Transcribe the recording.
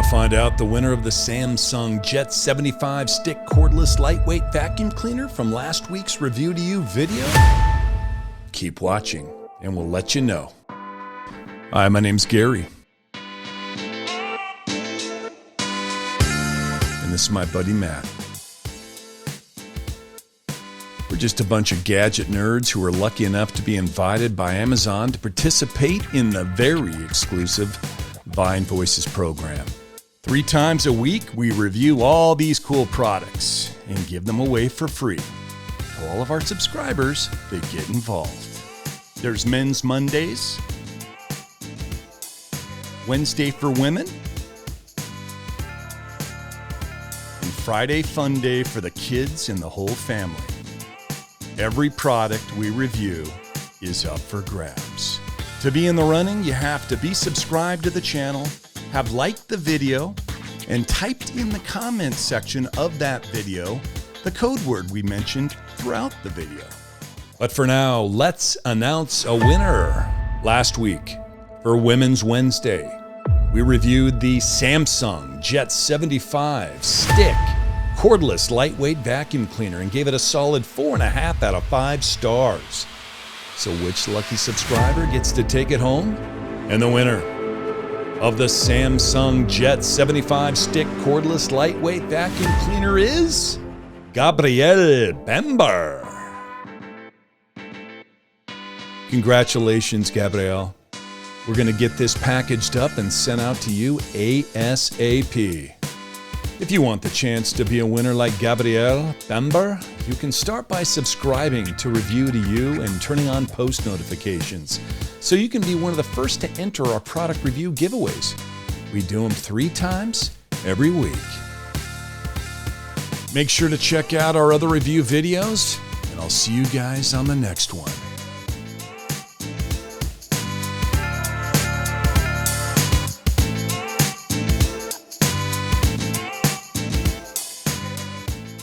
Want to find out the winner of the Samsung Jet 75 stick cordless lightweight vacuum cleaner from last week's Review to You video? Keep watching and we'll let you know. Hi, my name's Gary. And this is my buddy Matt. We're just a bunch of gadget nerds who are lucky enough to be invited by Amazon to participate in the very exclusive Vine Voices program. 3 times a week, we review all these cool products and give them away for free. To all of our subscribers that get involved. There's Men's Mondays, Wednesday for Women, and Friday Fun Day for the kids and the whole family. Every product we review is up for grabs. To be in the running, you have to be subscribed to the channel, have liked the video, and typed in the comments section of that video the code word we mentioned throughout the video. But for now, let's announce a winner. Last week, for Women's Wednesday, we reviewed the Samsung Jet 75 stick cordless lightweight vacuum cleaner and gave it a solid 4.5 out of 5 stars. So which lucky subscriber gets to take it home? And the winner of the Samsung Jet 75 stick cordless lightweight vacuum cleaner is Gabrielle Pember. Congratulations, Gabrielle. We're going to get this packaged up and sent out to you ASAP. If you want the chance to be a winner like Gabrielle Pember, you can start by subscribing to Review to You and turning on post notifications so you can be one of the first to enter our product review giveaways. We do them 3 times every week. Make sure to check out our other review videos, and I'll see you guys on the next one.